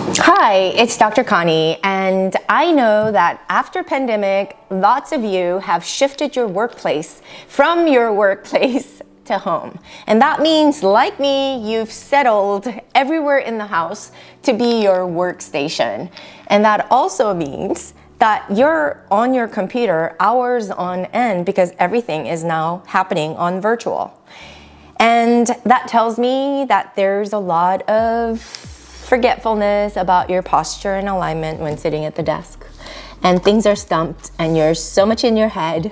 Hi, it's Dr. Connie, and I know that after pandemic, lots of you have shifted your workplace from your workplace to home. And that means, like me, you've settled everywhere in the house to be your workstation. And that also means that you're on your computer hours on end because everything is now happening on virtual. And that tells me that there's a lot of forgetfulness about your posture and alignment when sitting at the desk. And things are stumped and you're so much in your head,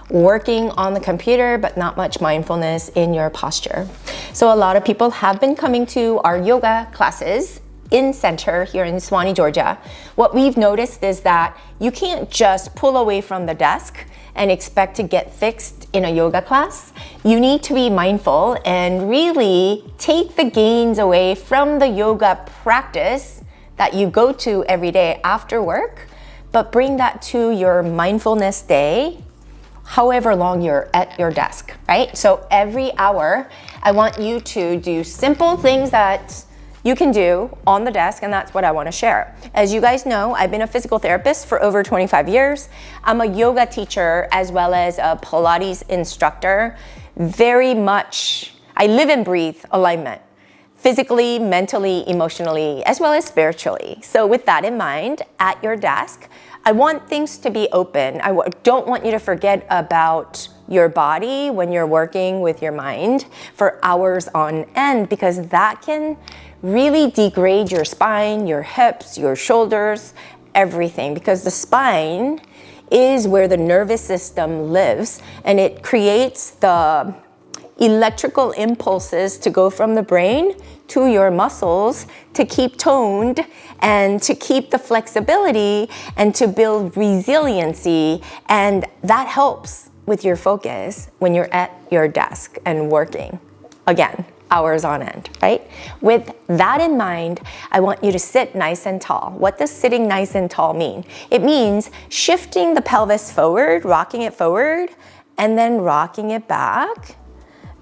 working on the computer, but not much mindfulness in your posture. So a lot of people have been coming to our yoga classes in center here in Suwanee, Georgia. What we've noticed is that you can't just pull away from the desk and expect to get fixed in a yoga class. You need to be mindful and really take the gains away from the yoga practice that you go to every day after work, but bring that to your mindfulness day, however long you're at your desk, right? So every hour, I want you to do simple things that you can do on the desk, and that's what I want to share. As you guys know, I've been a physical therapist for over 25 years. I'm a yoga teacher as well as a Pilates instructor. Very much, I live and breathe alignment, physically, mentally, emotionally, as well as spiritually. So with that in mind, at your desk, I want things to be open. I don't want you to forget about your body when you're working with your mind for hours on end, because that can really degrade your spine, your hips, your shoulders, everything, because the spine is where the nervous system lives, and it creates the electrical impulses to go from the brain to your muscles to keep toned and to keep the flexibility and to build resiliency. And that helps with your focus when you're at your desk and working, again, hours on end, right? With that in mind, I want you to sit nice and tall. What does sitting nice and tall mean? It means shifting the pelvis forward, rocking it forward, and then rocking it back,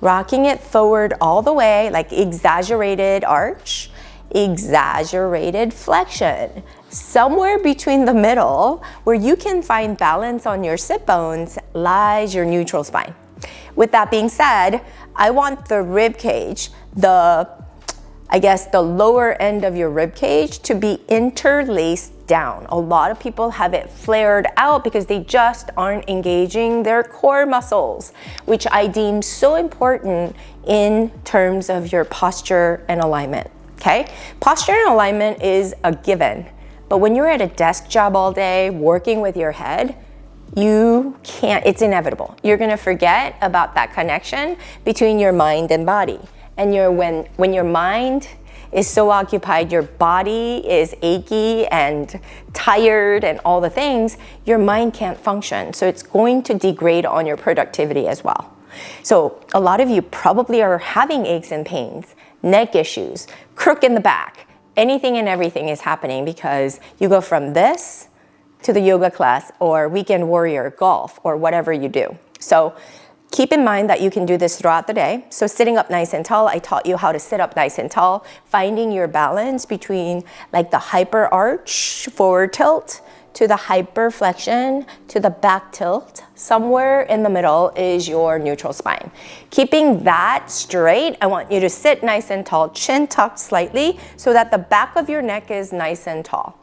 rocking it forward all the way, like exaggerated arch, exaggerated flexion. Somewhere between the middle, where you can find balance on your sit bones, lies your neutral spine. With that being said, I want the rib cage, the lower end of your rib cage to be interlaced down. A lot of people have it flared out because they just aren't engaging their core muscles, which I deem so important in terms of your posture and alignment, okay? Posture and alignment is a given, but when you're at a desk job all day, working with your head, you can't, it's inevitable. You're gonna forget about that connection between your mind and body. And when your mind is so occupied, your body is achy and tired and all the things, your mind can't function. So it's going to degrade on your productivity as well. So a lot of you probably are having aches and pains, neck issues, crook in the back. Anything and everything is happening because you go from this to the yoga class or weekend warrior, golf, or whatever you do. So keep in mind that you can do this throughout the day. So sitting up nice and tall, I taught you how to sit up nice and tall, finding your balance between like the hyper arch, forward tilt, to the hyper flexion, to the back tilt. Somewhere in the middle is your neutral spine. Keeping that straight, I want you to sit nice and tall, chin tucked slightly so that the back of your neck is nice and tall.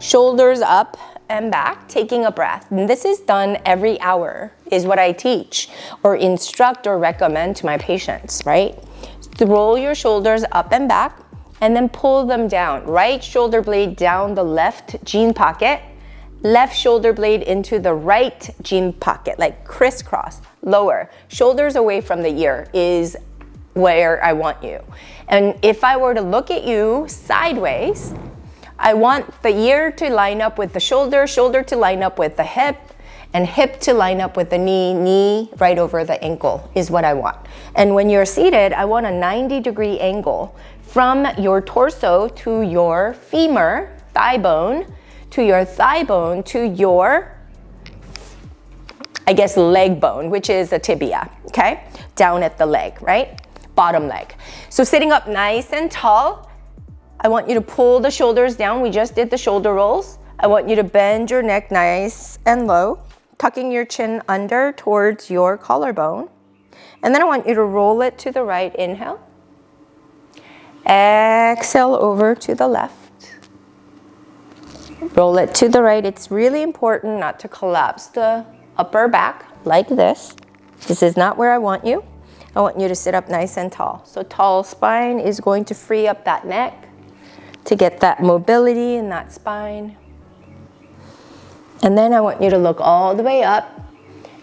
Shoulders up and back, taking a breath. And this is done every hour, is what I teach or instruct or recommend to my patients, right? So roll your shoulders up and back and then pull them down. Right shoulder blade down the left jean pocket, left shoulder blade into the right jean pocket, like crisscross, lower. Shoulders away from the ear is where I want you. And if I were to look at you sideways, I want the ear to line up with the shoulder, shoulder to line up with the hip, and hip to line up with the knee, knee right over the ankle is what I want. And when you're seated, I want a 90-degree angle from your torso to your femur, thigh bone, to your thigh bone, to your, leg bone, which is a tibia, okay? Down at the leg, right? Bottom leg. So sitting up nice and tall, I want you to pull the shoulders down. We just did the shoulder rolls. I want you to bend your neck nice and low, tucking your chin under towards your collarbone. And then I want you to roll it to the right. Inhale. Exhale over to the left. Roll it to the right. It's really important not to collapse the upper back like this. This is not where I want you. I want you to sit up nice and tall. So tall spine is going to free up that neck to get that mobility in that spine. And then I want you to look all the way up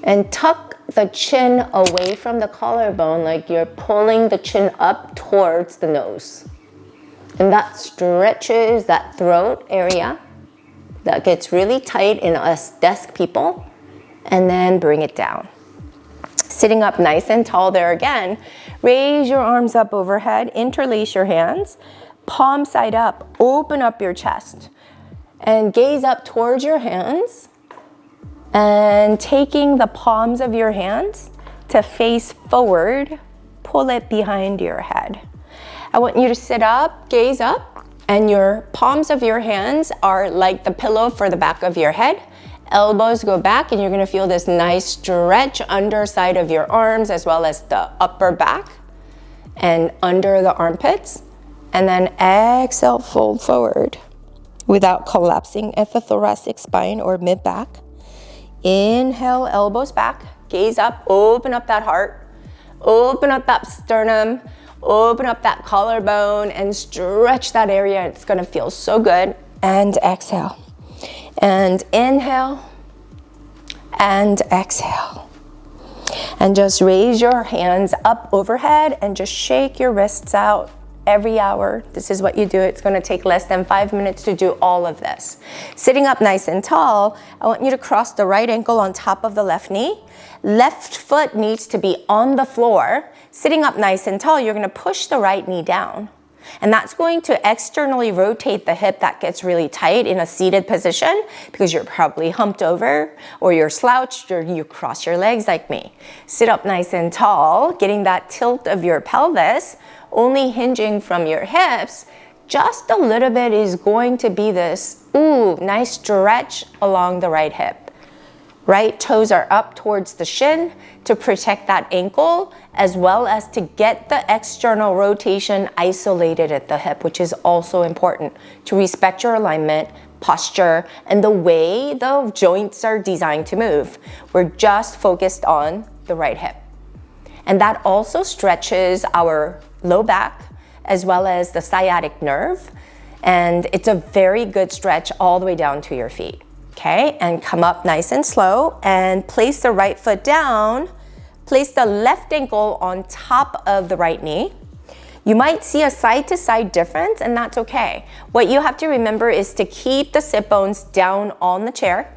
and tuck the chin away from the collarbone like you're pulling the chin up towards the nose. And that stretches that throat area that gets really tight in us desk people. And then bring it down. Sitting up nice and tall there again. Raise your arms up overhead, interlace your hands, palm side up, open up your chest, and gaze up towards your hands, and taking the palms of your hands to face forward, pull it behind your head. I want you to sit up, gaze up, and your palms of your hands are like the pillow for the back of your head. Elbows go back, and you're gonna feel this nice stretch underside of your arms as well as the upper back and under the armpits. And then exhale, fold forward without collapsing at the thoracic spine or mid-back. Inhale, elbows back, gaze up, open up that heart, open up that sternum, open up that collarbone and stretch that area. It's gonna feel so good. And exhale. And inhale and exhale. And just raise your hands up overhead and just shake your wrists out every hour. This is what you do. It's going to take less than 5 minutes to do all of this. Sitting up nice and tall, I want you to cross the right ankle on top of the left knee. Left foot needs to be on the floor. Sitting up nice and tall, you're going to push the right knee down. And that's going to externally rotate the hip that gets really tight in a seated position because you're probably humped over or you're slouched or you cross your legs like me. Sit up nice and tall, getting that tilt of your pelvis, only hinging from your hips. Just a little bit is going to be this, nice stretch along the right hip. Right toes are up towards the shin to protect that ankle, as well as to get the external rotation isolated at the hip, which is also important to respect your alignment, posture, and the way the joints are designed to move. We're just focused on the right hip. And that also stretches our low back, as well as the sciatic nerve. And it's a very good stretch all the way down to your feet. Okay, and come up nice and slow and place the right foot down. Place the left ankle on top of the right knee. You might see a side-to-side difference, and that's okay. What you have to remember is to keep the sit bones down on the chair.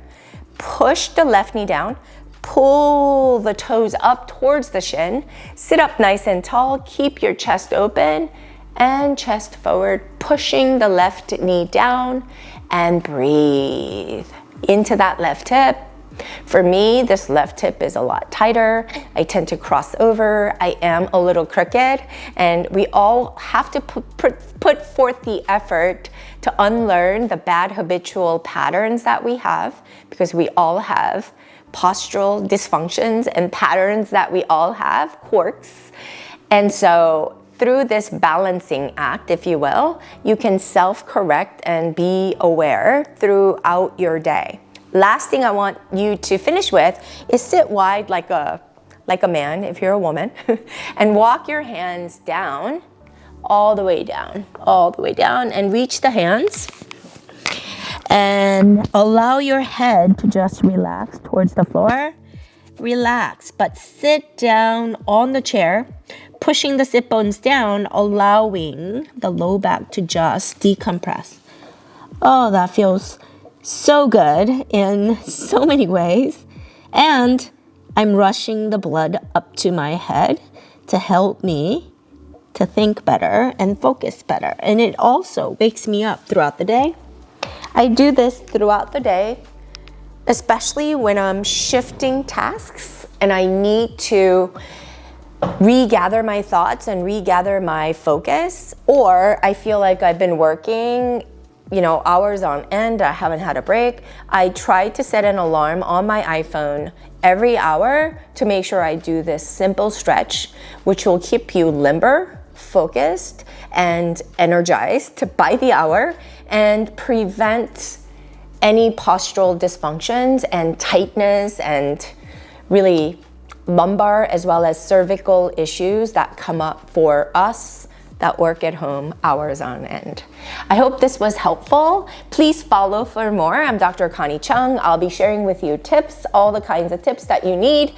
Push the left knee down. Pull the toes up towards the shin. Sit up nice and tall. Keep your chest open and chest forward. Pushing the left knee down and breathe into that left hip. For me, this left hip is a lot tighter. I tend to cross over. I am a little crooked, and we all have to put forth the effort to unlearn the bad habitual patterns that we have, because we all have postural dysfunctions and patterns that we all have, quirks. And so through this balancing act, if you will, you can self-correct and be aware throughout your day. Last thing I want you to finish with is sit wide like a man, if you're a woman, and walk your hands down, all the way down, and reach the hands. And allow your head to just relax towards the floor. Relax, but sit down on the chair, pushing the sit bones down, allowing the low back to just decompress. Oh, that feels so good in so many ways. And I'm rushing the blood up to my head to help me to think better and focus better. And it also wakes me up throughout the day. I do this throughout the day, especially when I'm shifting tasks and I need to regather my thoughts and regather my focus, or I feel like I've been working, hours on end, I haven't had a break, I try to set an alarm on my iPhone every hour to make sure I do this simple stretch, which will keep you limber, focused, and energized by the hour, and prevent any postural dysfunctions and tightness and really lumbar as well as cervical issues that come up for us that work at home hours on end. I hope this was helpful. Please follow for more. I'm Dr. Connie Chung. I'll be sharing with you tips, all the kinds of tips that you need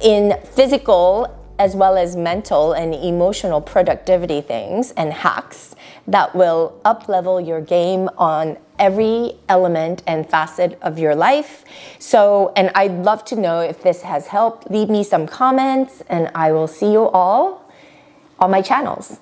in physical as well as mental and emotional productivity things and hacks that will up-level your game on every element and facet of your life. And I'd love to know if this has helped. Leave me some comments, and I will see you all on my channels.